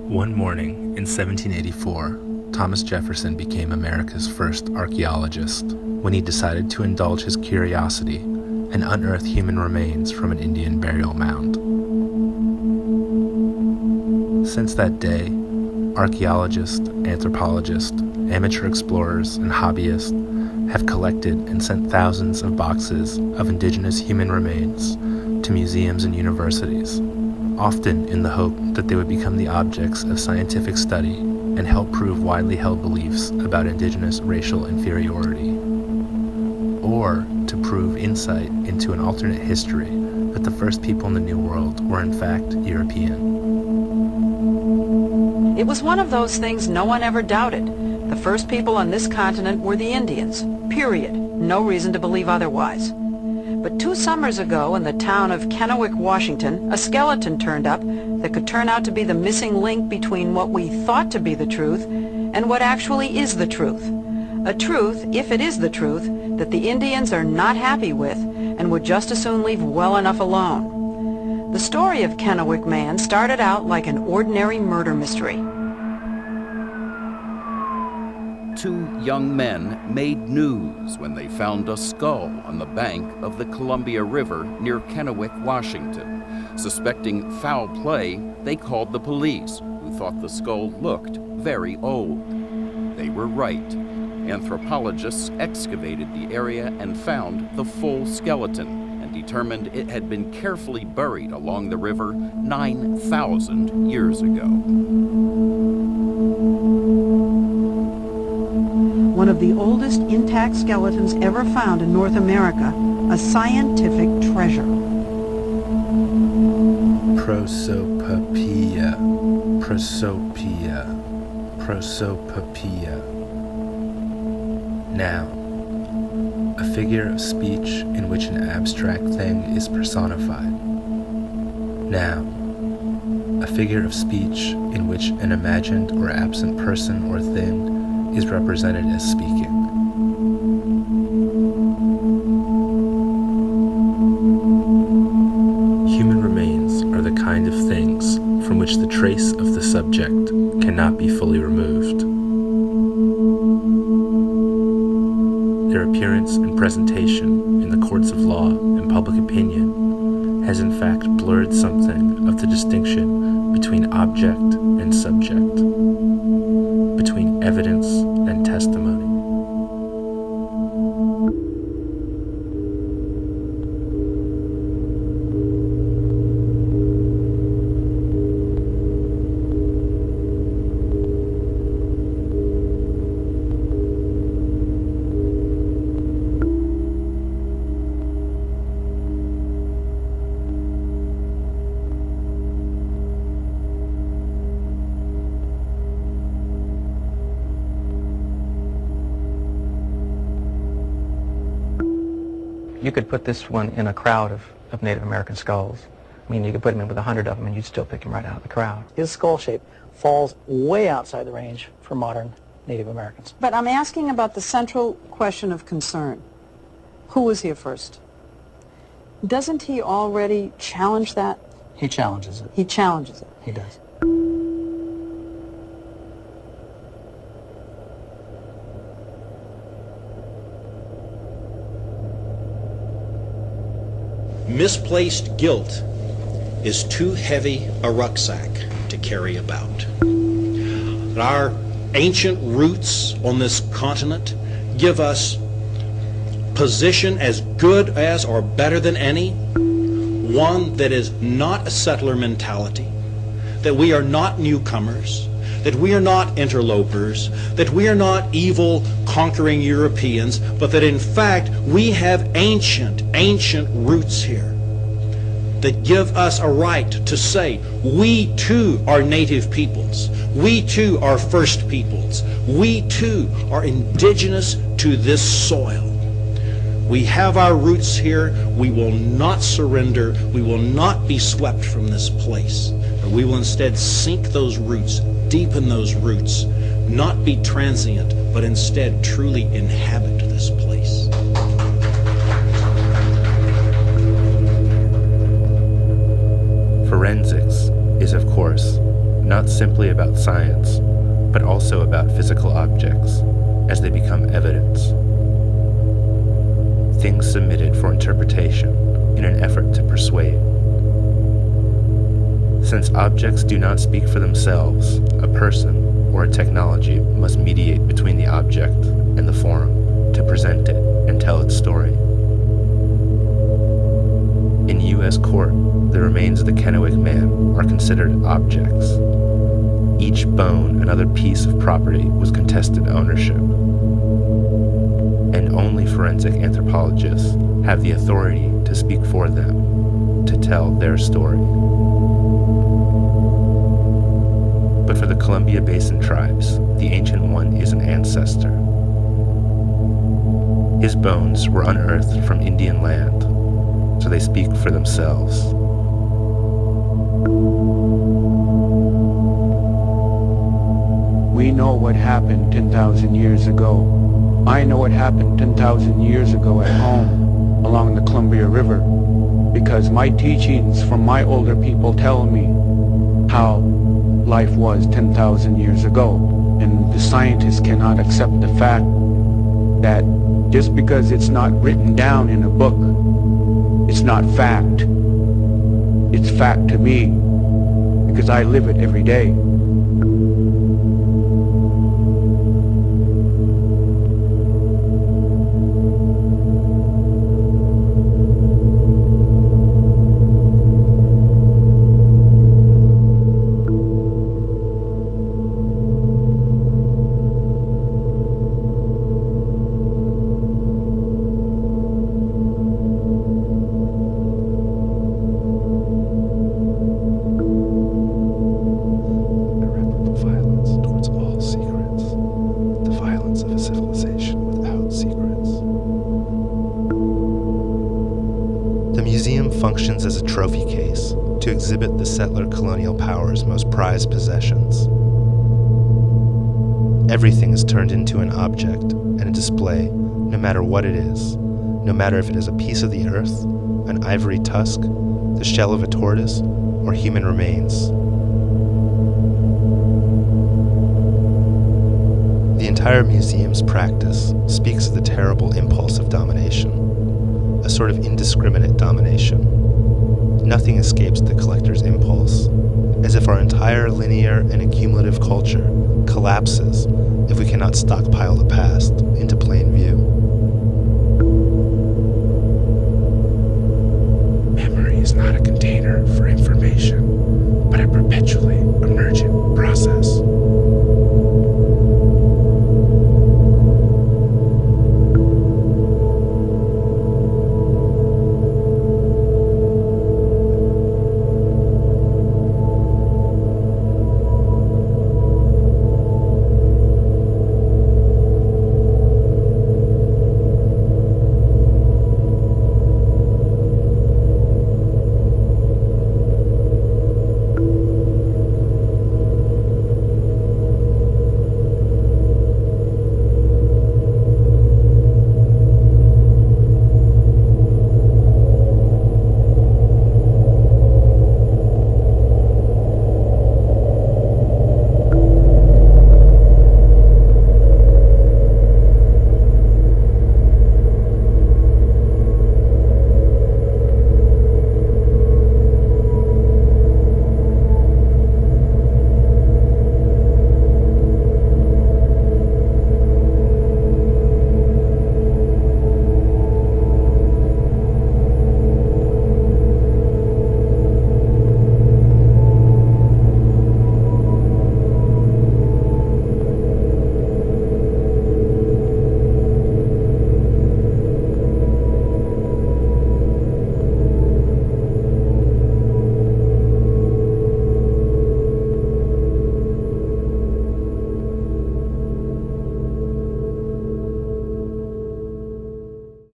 One morning in 1784, Thomas Jefferson became America's first archaeologist when he decided to indulge his curiosity and unearth human remains from an Indian burial mound. Since that day, archaeologists, anthropologists, amateur explorers, and hobbyists have collected and sent thousands of boxes of indigenous human remains to museums and universities, often in the hope that they would become the objects of scientific study and help prove widely held beliefs about indigenous racial inferiority, or to prove insight into an alternate history that the first people in the New World were in fact European. It was one of those things no one ever doubted. The first people on this continent were the Indians, period. No reason to believe otherwise. But 2 summers ago in the town of Kennewik, Washington, a skeleton turned up that could turn out to be the missing link between what we thought to be the truth and what actually is the truth. A truth, if it is the truth, that the Indians are not happy with and would just as soon leave well enough alone. The story of Kennewik Man started out like an ordinary murder mystery. 2 young men made news when they found a skull on the bank of the Columbia River near Kennewik, Washington. Suspecting foul play, they called the police, who thought the skull looked very old. They were right. Anthropologists excavated the area and found the full skeleton and determined it had been carefully buried along the river 9,000 years ago. One of the oldest intact skeletons ever found in North America, a scientific treasure. Prosopopea, prosopia, prosopopea. Noun, a figure of speech in which an abstract thing is personified. Noun, a figure of speech in which an imagined or absent person or thing is represented as speaking. Human remains are the kind of things from which the trace of the subject cannot be fully removed. Their appearance and presentation in the courts of law and public opinion has in fact blurred something of the distinction between object and subject, between evidence and testimony. You could put this one in a crowd of Native American skulls. I mean, you could put him in with 100 of them and you'd still pick him right out of the crowd. His skull shape falls way outside the range for modern Native Americans. But I'm asking about the central question of concern. Who was here first? Doesn't he already challenge that? He challenges it. He challenges it. He does. Misplaced guilt is too heavy a rucksack to carry about. Our ancient roots on this continent give us position as good as or better than any, one that is not a settler mentality, that we are not newcomers, that we are not interlopers, that we are not evil conquering Europeans, but that in fact we have ancient roots here that give us a right to say we too are native peoples, we too are first peoples, we too are indigenous to this soil. We have our roots here. We will not surrender. We will not be swept from this place. But we will instead sink those roots, deepen those roots, not be transient, but instead truly inhabit this place. Forensics is, of course, not simply about science, but also about physical objects as they become evidence. Things submitted for interpretation in an effort to persuade. Since objects do not speak for themselves, a person or a technology must mediate between the object and the forum to present it and tell its story. In U.S. court, the remains of the Kennewik man are considered objects. Each bone and other piece of property was contested ownership. And only forensic anthropologists have the authority to speak for them, to tell their story. But for the Columbia Basin tribes, the Ancient One is an ancestor. His bones were unearthed from Indian land, so they speak for themselves. We know what happened 10,000 years ago. I know what happened 10,000 years ago at home along the Columbia River because my teachings from my older people tell me how life was 10,000 years ago. And the scientists cannot accept the fact that just because it's not written down in a book, it's not fact. It's fact to me because I live it every day. Functions as a trophy case to exhibit the settler colonial power's most prized possessions. Everything is turned into an object and a display, no matter what it is, no matter if it is a piece of the earth, an ivory tusk, the shell of a tortoise, or human remains. The entire museum's practice speaks of the terrible impulse of domination. A sort of indiscriminate domination. Nothing escapes the collector's impulse, as if our entire linear and accumulative culture collapses if we cannot stockpile the past into plain view.